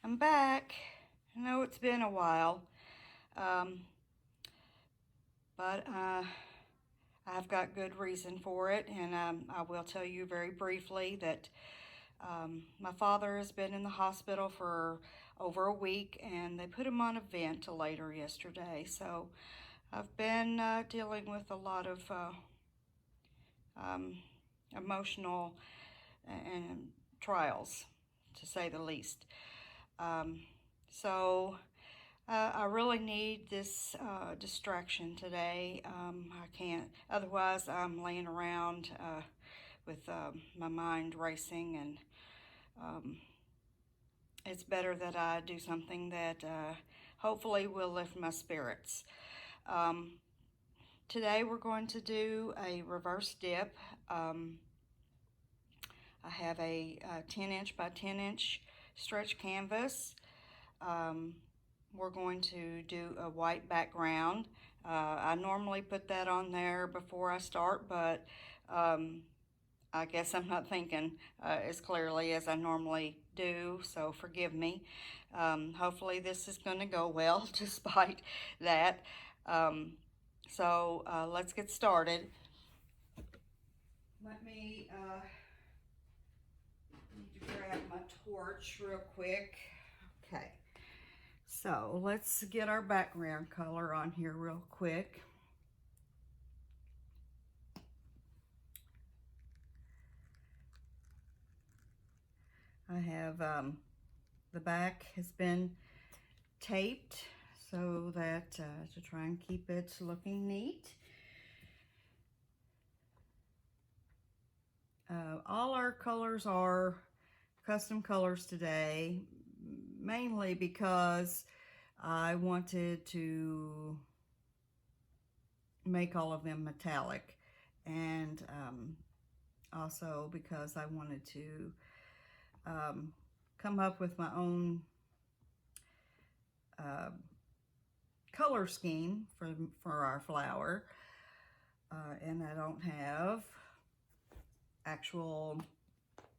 I'm back. I know it's been a while, but I've got good reason for it, and I will tell you very briefly that my father has been in the hospital for over a week, and they put him on a ventilator yesterday. So I've been dealing with a lot of emotional and trials, to say the least. So I really need this distraction today. I can't, otherwise I'm laying around with my mind racing, and it's better that I do something that hopefully will lift my spirits. Today we're going to do a reverse dip. I have a 10-inch by 10-inch stretch canvas. We're going to do a white background. I normally put that on there before I start, but I guess I'm not thinking as clearly as I normally do, so forgive me. Hopefully this is going to go well despite that. So let's get started. Let me need to grab my torch real quick. Okay, so let's get our background color on here real quick. I have the back has been taped so that to try and keep it looking neat. All our colors are custom colors today, mainly because I wanted to make all of them metallic, and also because I wanted to come up with my own color scheme for our flower, and I don't have actual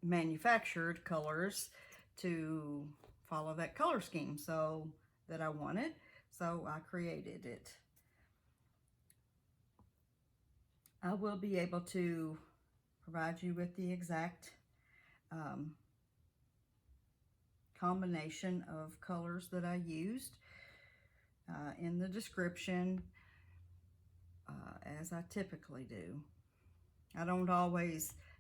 manufactured colors to follow that color scheme so that I wanted, so I created it. I will be able to provide you with the exact combination of colors that I used in the description, as I typically do.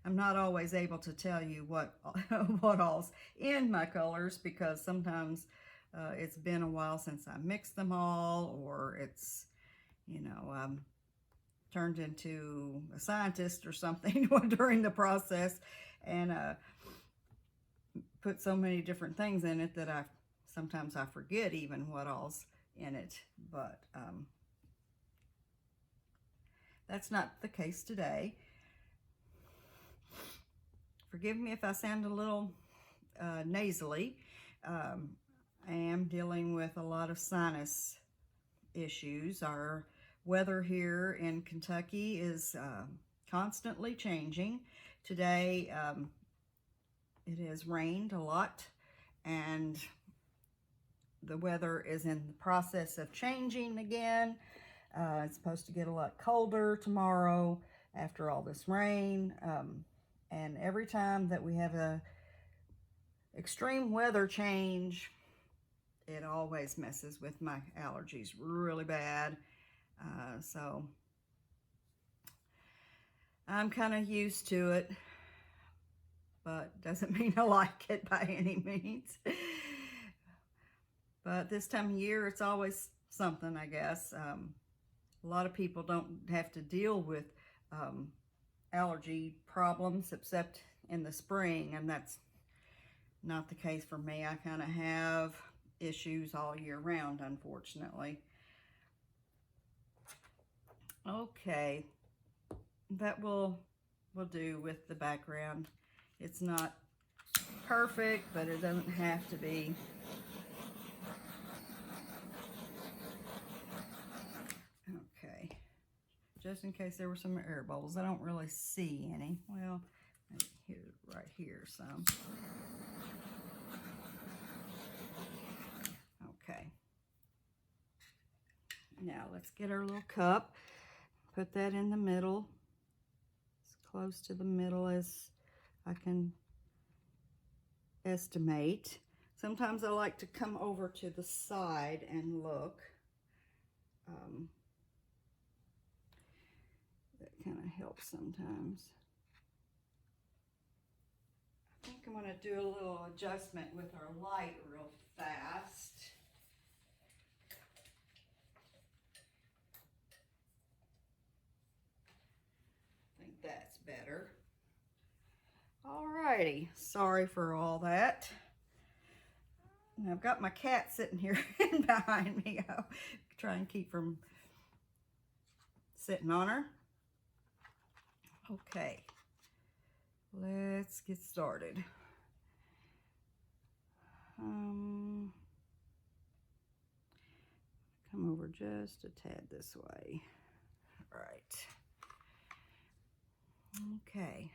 I'm not always able to tell you what all's in my colors, because sometimes it's been a while since I mixed them all, or it's, you know, turned into a scientist or something during the process, and put so many different things in it that sometimes I forget even what all's in it. But that's not the case today. Forgive me if I sound a little nasally. I am dealing with a lot of sinus issues. Our weather here in Kentucky is constantly changing. Today it has rained a lot, and the weather is in the process of changing again. It's supposed to get a lot colder tomorrow after all this rain. And every time that we have a extreme weather change, it always messes with my allergies really bad. So I'm kind of used to it, but doesn't mean I like it by any means. But this time of year, it's always something, I guess. A lot of people don't have to deal with allergy problems except in the spring, and that's not the case for me. I kind of have issues all year round, unfortunately. Okay, that will do with the background. It's not perfect, but it doesn't have to be. Okay, just in case there were some air bubbles. I don't really see any. Well, here, right here, some. Now let's get our little cup, put that in the middle, as close to the middle as I can estimate. Sometimes I like to come over to the side and look. That kind of helps sometimes. I think I'm going to do a little adjustment with our light real fast. I think that's better. Alrighty, sorry for all that. And I've got my cat sitting here behind me. I'll try and keep from sitting on her. Okay, let's get started. Come over just a tad this way. All right. Okay.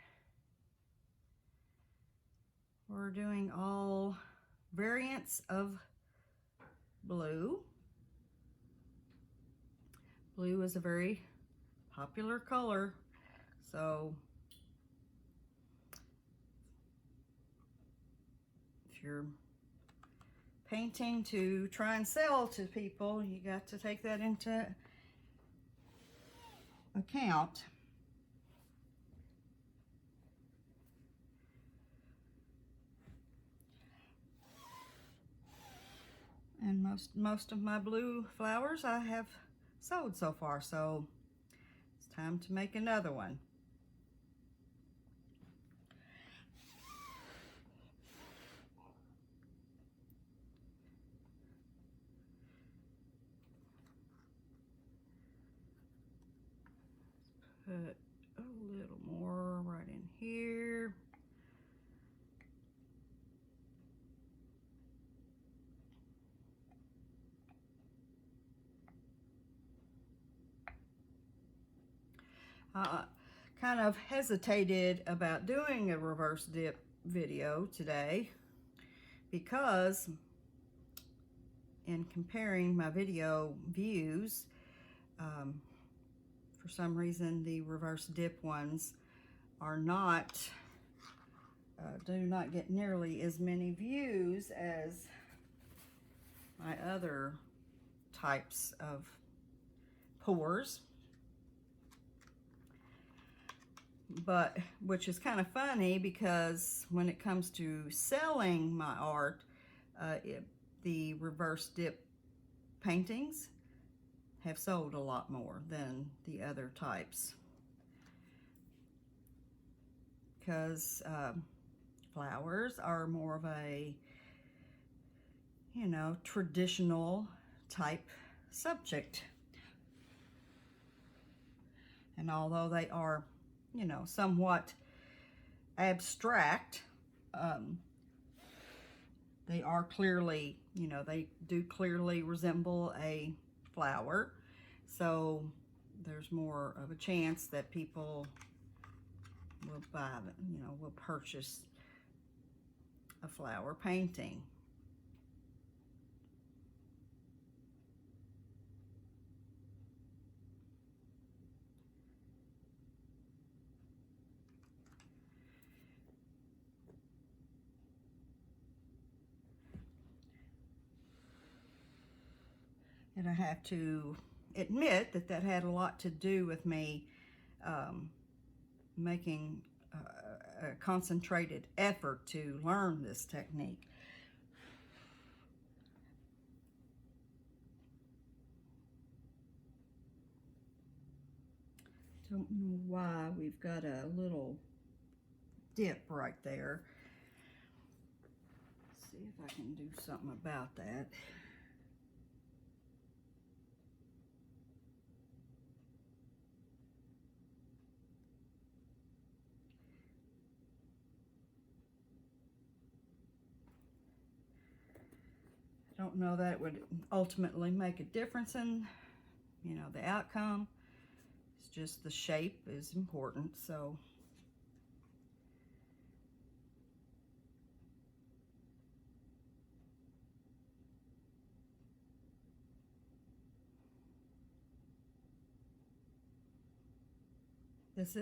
We're doing all variants of blue. Blue is a very popular color, so if you're painting to try and sell to people, you got to take that into account. And most of my blue flowers I have sold so far, so it's time to make another one. Put a little more right in here. Kind of hesitated about doing a reverse dip video today because in comparing my video views, for some reason the reverse dip ones are not do not get nearly as many views as my other types of pours. But which is kind of funny because when it comes to selling my art, the reverse dip paintings have sold a lot more than the other types, because flowers are more of a, you know, traditional type subject, and although they are, you know, somewhat abstract, they are clearly, you know, they do clearly resemble a flower, so there's more of a chance that people will buy them, you know, will purchase a flower painting. And I have to admit that that had a lot to do with me making a concentrated effort to learn this technique. Don't know why we've got a little dip right there. Let's see if I can do something about that. I don't know that it would ultimately make a difference in, you know, the outcome. It's just the shape is important, so. This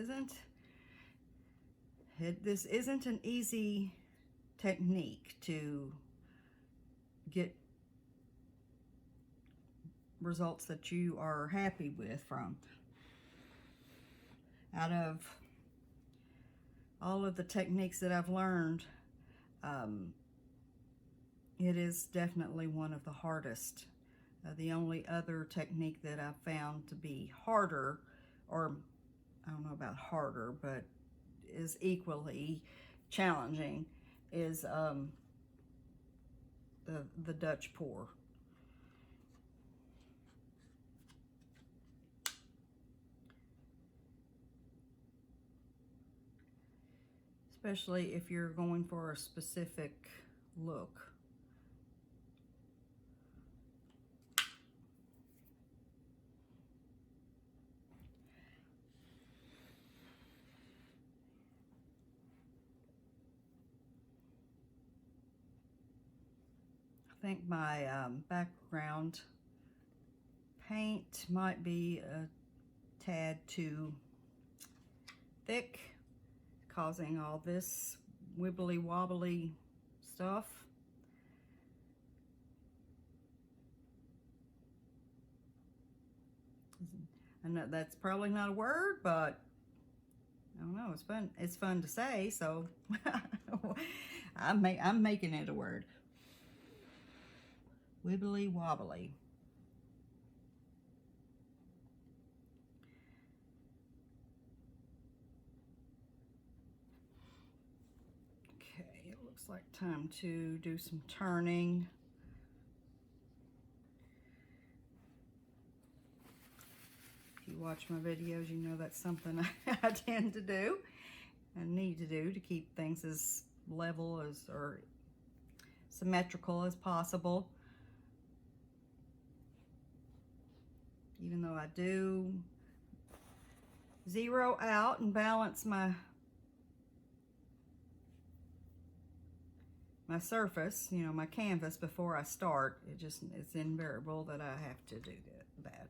isn't an easy technique to get results that you are happy with from. Out of all of the techniques that I've learned, it is definitely one of the hardest. The only other technique that I've found to be harder, or I don't know about harder, but is equally challenging, is the Dutch pour. Especially if you're going for a specific look. I think my background paint might be a tad too thick, causing all this wibbly wobbly stuff. I know that's probably not a word, but I don't know, it's fun. It's fun to say, so I'm making it a word. Wibbly wobbly. Okay, it looks like time to do some turning. If you watch my videos, you know that's something I tend to do and need to do to keep things as level as, or symmetrical as possible. Even though I do zero out and balance my surface, you know, my canvas before I start, it's invariable that I have to do that.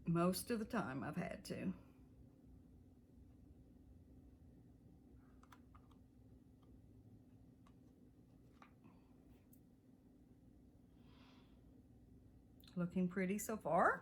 Most of the time I've had to. Looking pretty so far.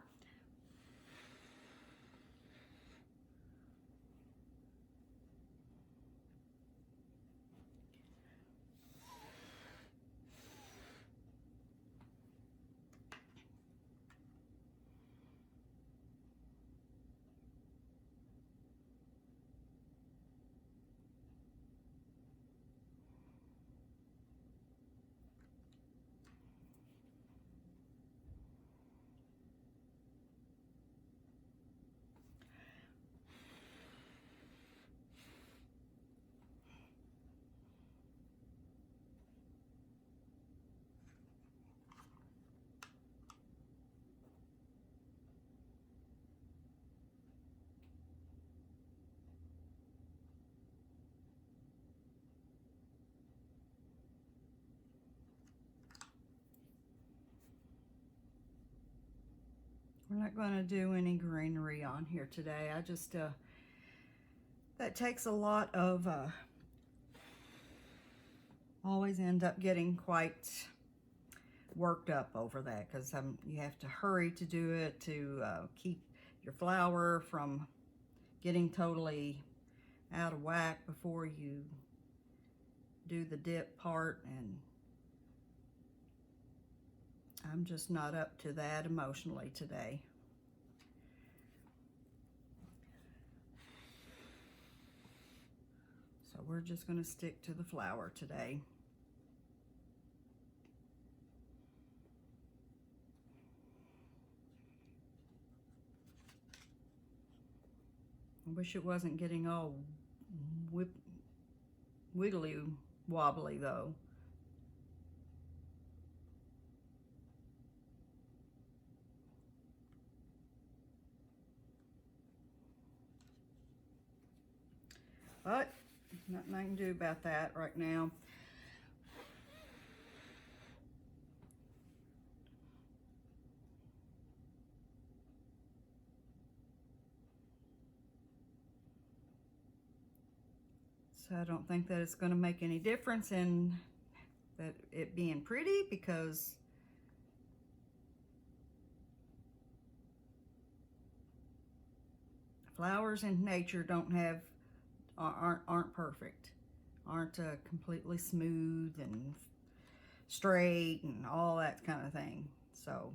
We're not going to do any greenery on here today. I just, that takes a lot of, always end up getting quite worked up over that, because you have to hurry to do it to keep your flower from getting totally out of whack before you do the dip part, and I'm just not up to that emotionally today. So we're just going to stick to the flower today. I wish it wasn't getting all wiggly wobbly though. But nothing I can do about that right now. So I don't think that it's going to make any difference in that it being pretty, because flowers in nature aren't perfect, aren't completely smooth and straight and all that kind of thing. So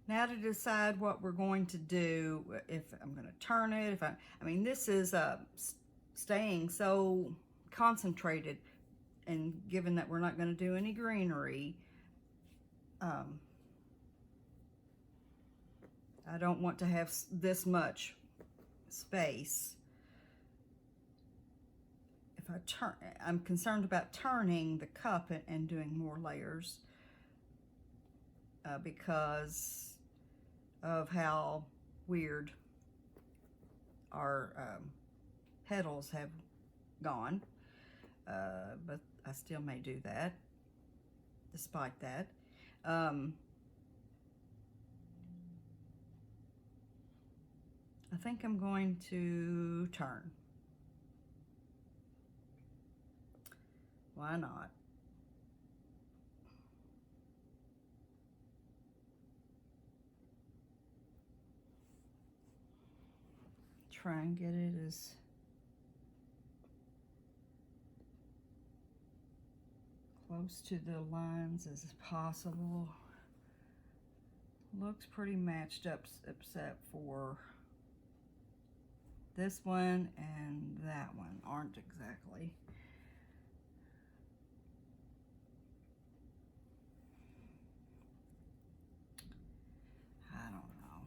now to decide what we're going to do, if I'm going to turn it, I mean, this is staying so concentrated, and given that we're not going to do any greenery, I don't want to have this much space. If I turn, I'm concerned about turning the cup and doing more layers because of how weird our petals have gone, but I still may do that despite that. I think I'm going to turn. Why not? Try and get it as close to the lines as possible. Looks pretty matched up except for this one and that one aren't exactly. I don't know.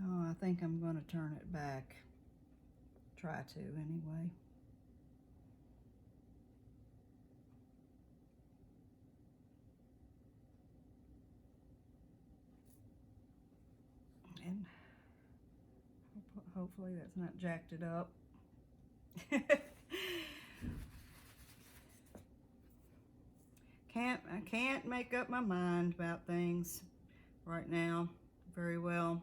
Oh, I think I'm going to turn it back. Try to anyway. And hopefully that's not jacked it up. I can't make up my mind about things right now very well.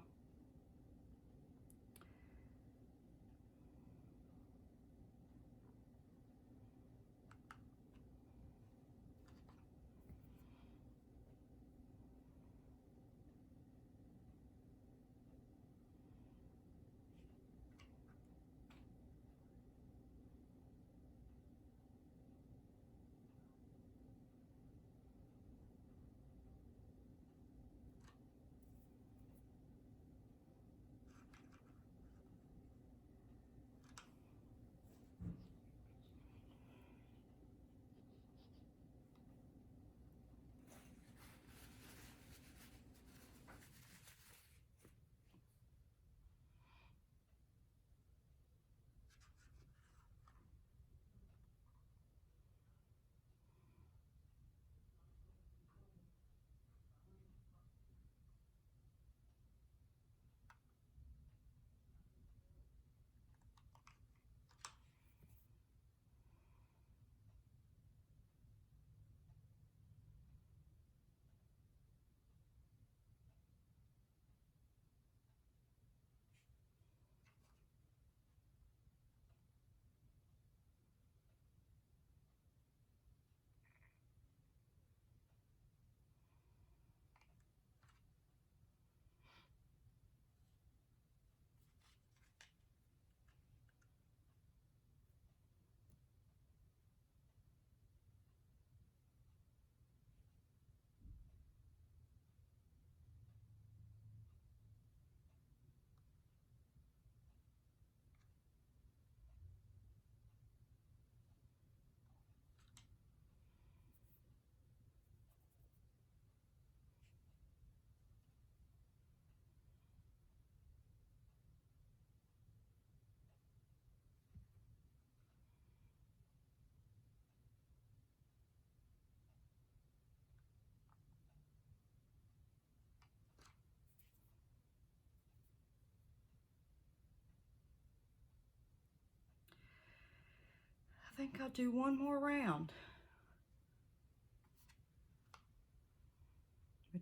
I think I'll do one more round.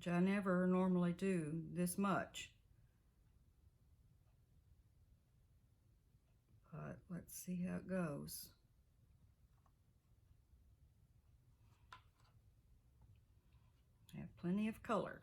which I never normally do this much. But let's see how it goes. I have plenty of color.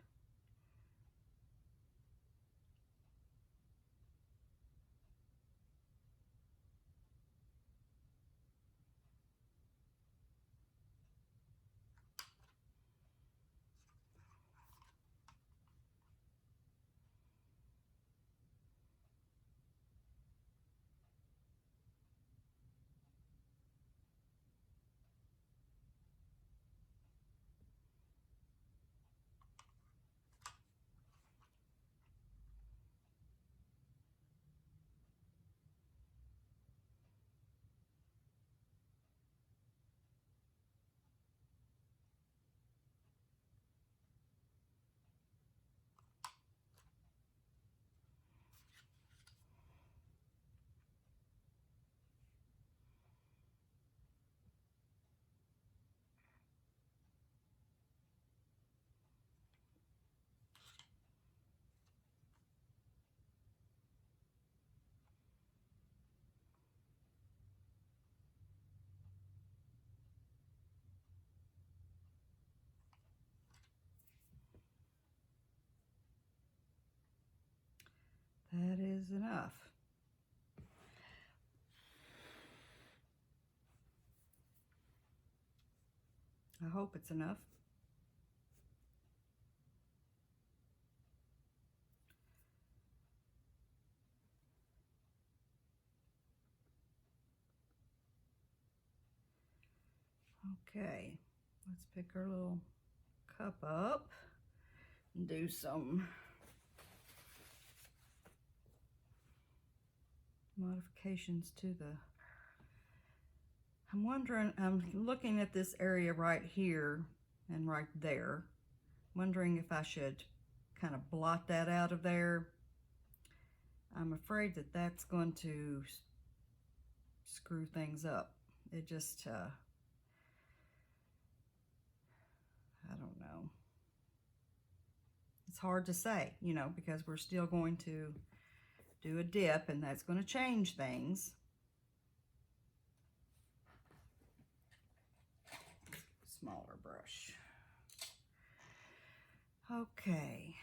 That is enough. I hope it's enough. Okay, let's pick our little cup up and do some modifications to the, I'm wondering, I'm looking at this area right here and right there, wondering if I should kind of blot that out of there. I'm afraid that that's going to screw things up. It just, I don't know. It's hard to say, you know, because we're still going to do a dip and that's going to change things. Smaller brush. Okay.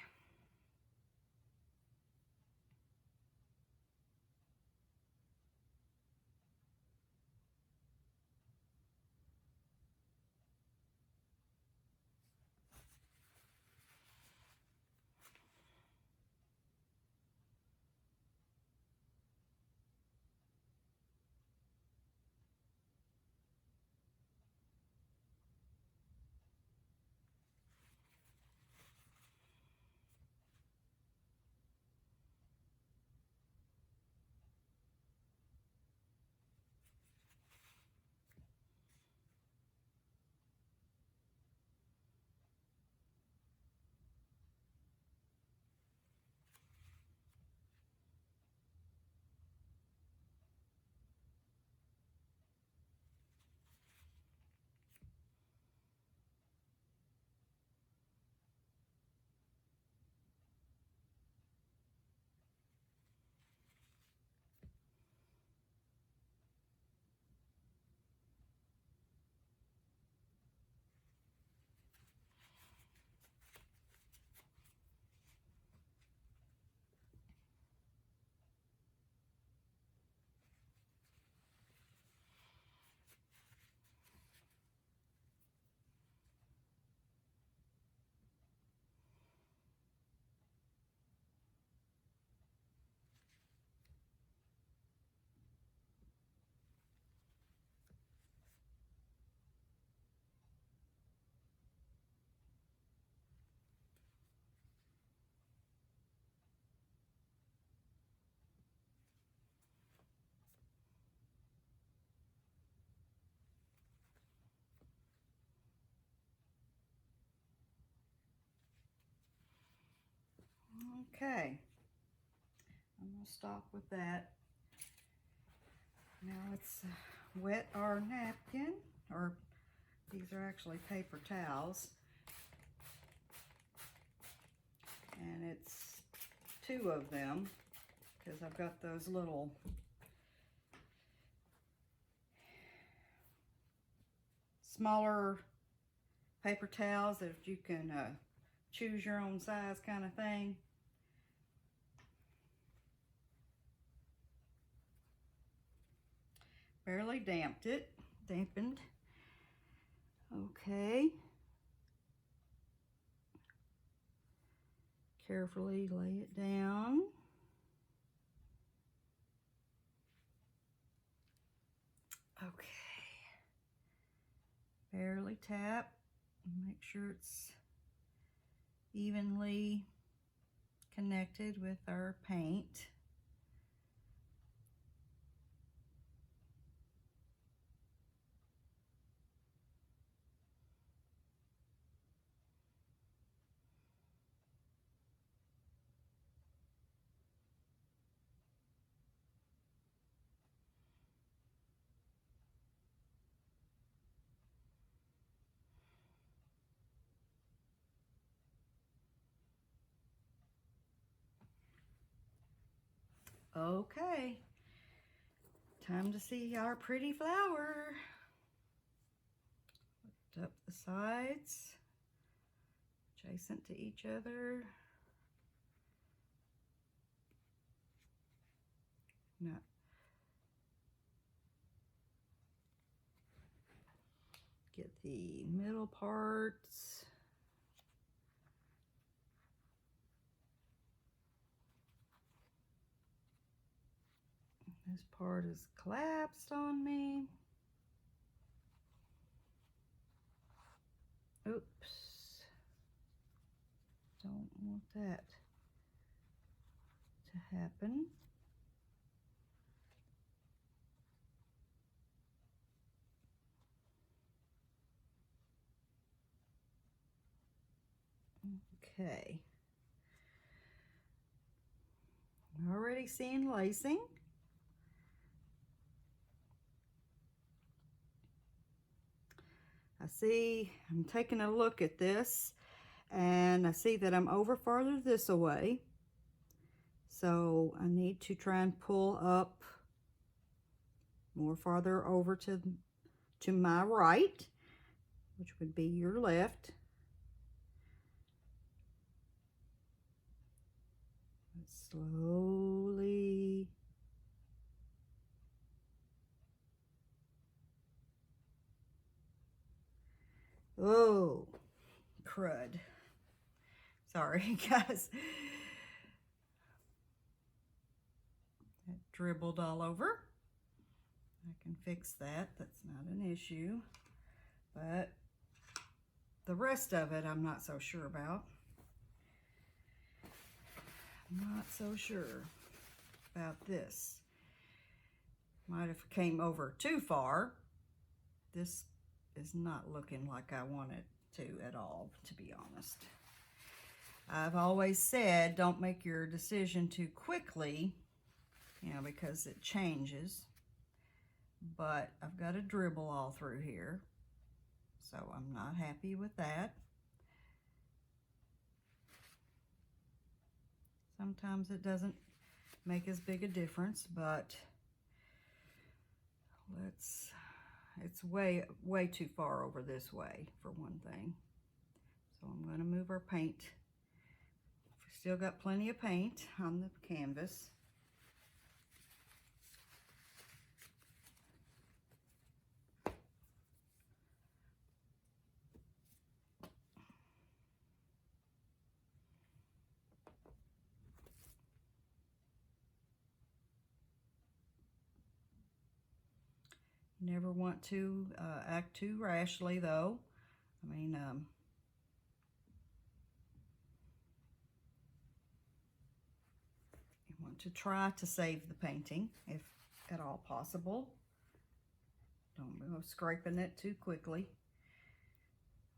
Okay, I'm going to stop with that. Now let's wet our napkin, or these are actually paper towels. and it's 2 of them because I've got those little smaller paper towels that you can choose your own size kind of thing. Barely dampened. Okay. Carefully lay it down. Okay. Barely tap. Make sure it's evenly connected with our paint. Okay, time to see our pretty flower. Lift up the sides, adjacent to each other. Now, get the middle parts. This part is collapsed on me. Oops. Don't want that to happen. Okay. I'm already seeing lacing. I'm taking a look at this and I see that I'm over farther this away. So I need to try and pull up more farther over to my right, which would be your left. Slowly. Oh, crud. Sorry, guys. That dribbled all over. I can fix that. That's not an issue. But the rest of it, I'm not so sure about. I'm not so sure about this. Might have came over too far. This is not looking like I want it to at all, to be honest. I've always said don't make your decision too quickly, you know, because it changes. But I've got a dribble all through here, so I'm not happy with that. Sometimes it doesn't make as big a difference, but it's way too far over this way for one thing. So I'm going to move our paint. We've still got plenty of paint on the canvas. Never want to act too rashly, though. I mean, you want to try to save the painting, if at all possible. Don't go scraping it too quickly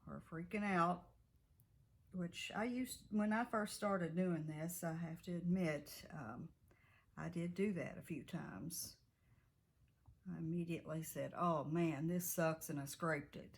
or freaking out, which I used, when I first started doing this, I have to admit, I did do that a few times. I immediately said, oh man, this sucks, and I scraped it.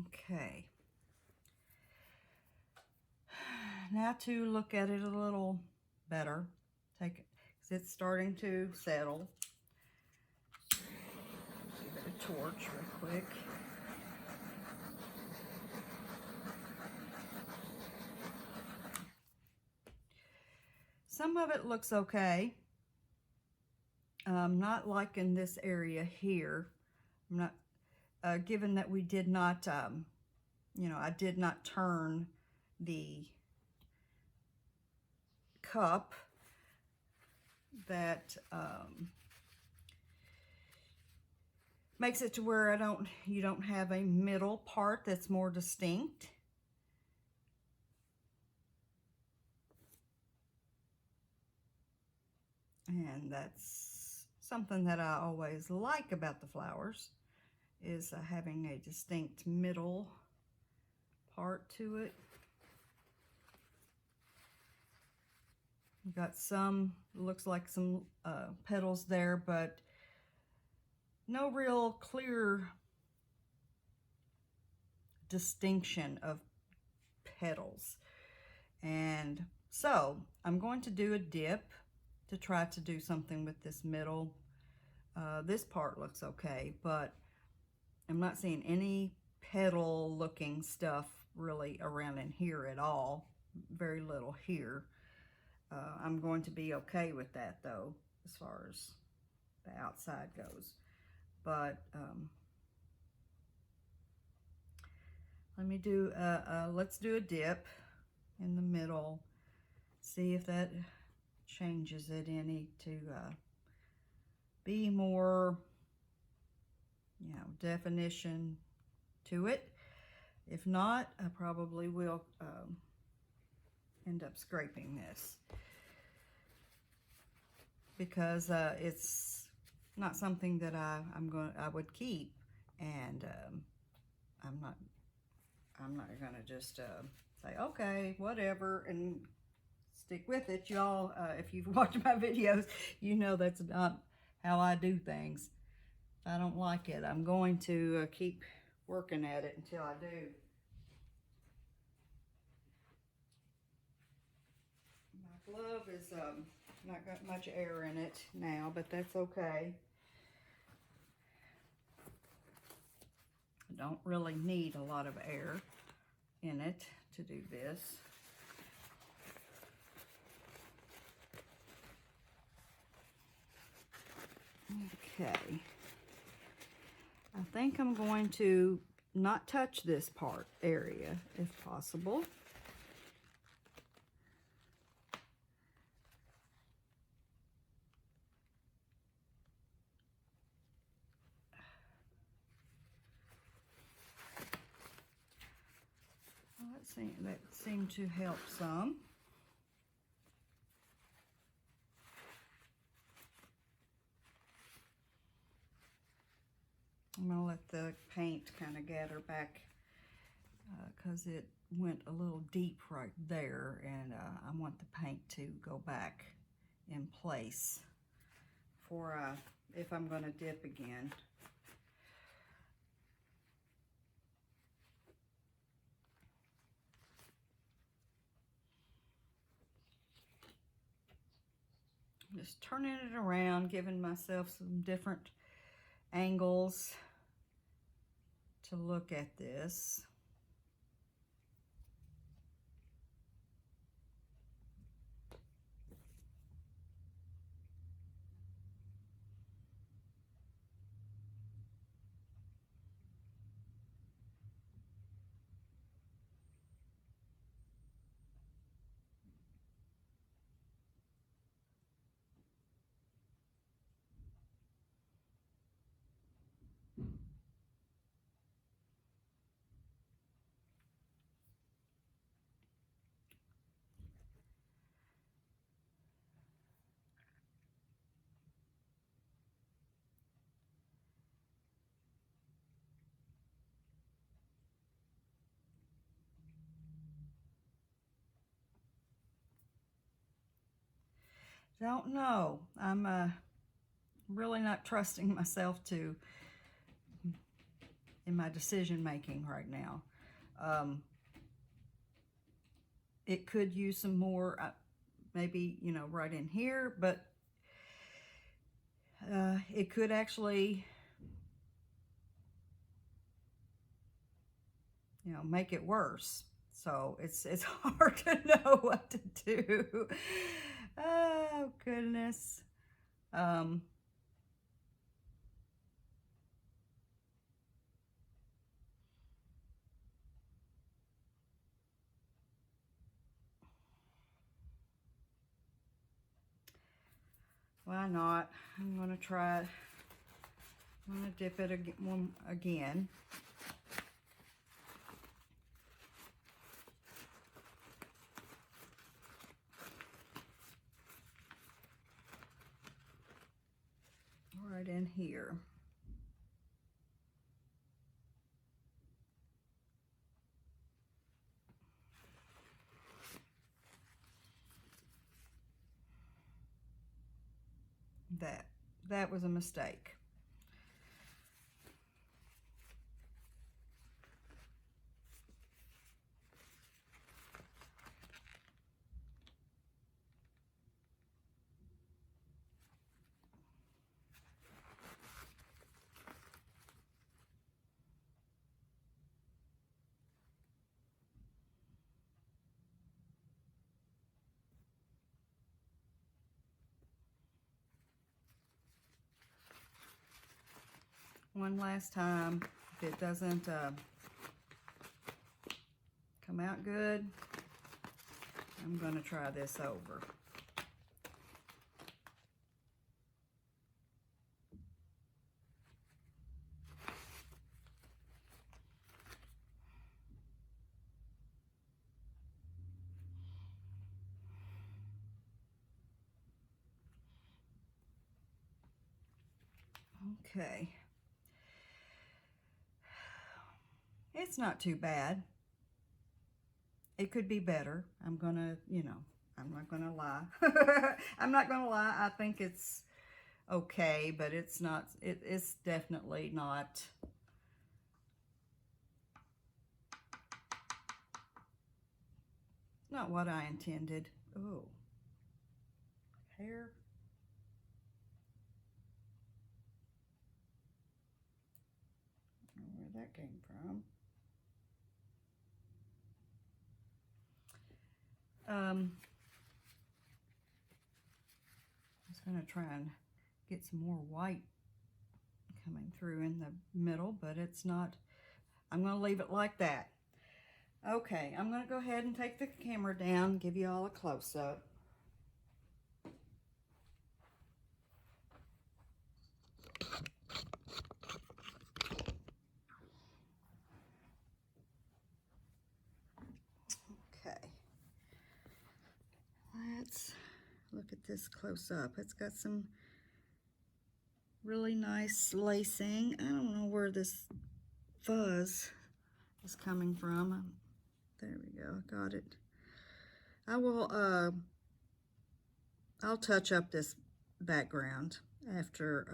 Okay. Now to look at it a little better, take it, because it's starting to settle. Give it a torch real quick. Some of it looks okay. Not like in this area here. I'm not, given that we did not, you know, I did not turn the cup, that makes it to where you don't have a middle part that's more distinct. And that's something that I always like about the flowers, is having a distinct middle part to it. We've got some, looks like some petals there, but no real clear distinction of petals. And so I'm going to do a dip to try to do something with this middle. This part looks okay, but I'm not seeing any petal looking stuff really around in here at all. Very little here. I'm going to be okay with that though, as far as the outside goes. But let's do a dip in the middle, see if that changes it any to be more, you know, definition to it. If not, I probably will end up scraping this, because it's not something that I would keep, and I'm not gonna just say okay, whatever, and stick with it. Y'all, if you've watched my videos, you know that's not how I do things. If I don't like it, I'm going to keep working at it until I do. My glove is not got much air in it now, but that's okay. I don't really need a lot of air in it to do this. Okay. I think I'm going to not touch this area if possible. Well, that seemed to help some. I'm going to let the paint kind of gather back, because it went a little deep right there, and I want the paint to go back in place for if I'm going to dip again. Just turning it around, giving myself some different angles to look at this. Don't know. I'm really not trusting myself to in my decision making right now. It could use some more, maybe, you know, right in here, but it could actually, you know, make it worse. So it's hard to know what to do. Oh, goodness. Why not? I'm going to try it. I'm going to dip it again. Right in here. That was a mistake. One last time. If it doesn't come out good, I'm going to try this over. Okay. It's not too bad. It could be better. I'm gonna, you know, I'm not gonna lie. I'm not gonna lie. I think it's okay, but it's not, it's definitely not. Not what I intended. Oh, hair. I don't know where that came from. I was going to try and get some more white coming through in the middle, but it's not. I'm going to leave it like that. Okay, I'm going to go ahead and take the camera down, give you all a close-up. Okay. Let's look at this close up. It's got some really nice lacing. I don't know where this fuzz is coming from. There we go, got it. I will, I'll touch up this background after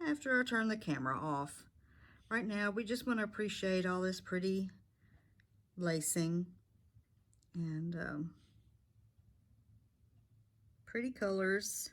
I turn the camera off. Right now, we just want to appreciate all this pretty lacing and pretty colors.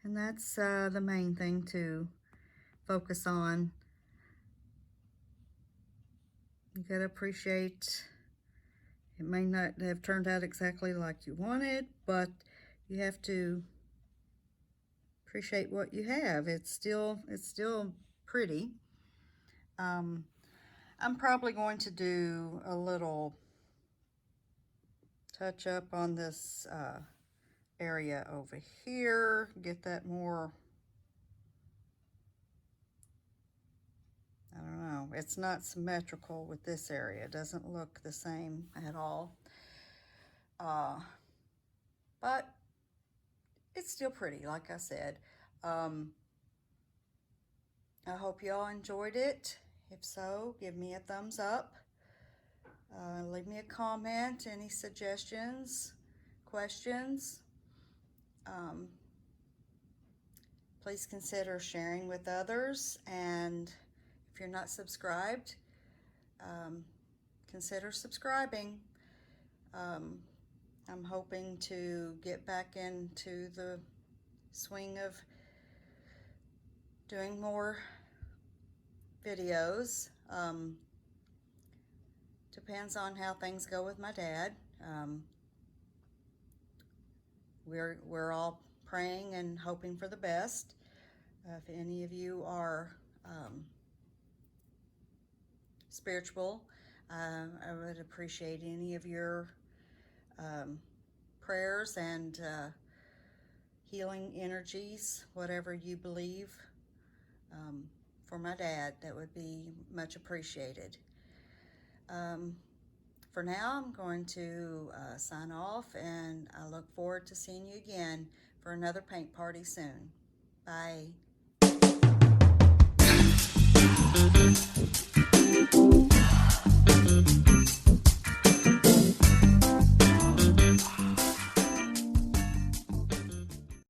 And that's the main thing to focus on. You gotta appreciate, it may not have turned out exactly like you wanted, but you have to appreciate what you have. It's still pretty. I'm probably going to do a little touch up on this area over here, get that more, I don't know, it's not symmetrical with this area. It doesn't look the same at all. but it's still pretty, like I said. I hope y'all enjoyed it. If so, give me a thumbs up. Leave me a comment, any suggestions, questions. Please consider sharing with others, and if you're not subscribed, consider subscribing. I'm hoping to get back into the swing of doing more videos. Depends on how things go with my dad. We're all praying and hoping for the best. If any of you are spiritual, I would appreciate any of your prayers and healing energies, whatever you believe, for my dad. That would be much appreciated. For now, I'm going to sign off, and I look forward to seeing you again for another paint party soon. Bye.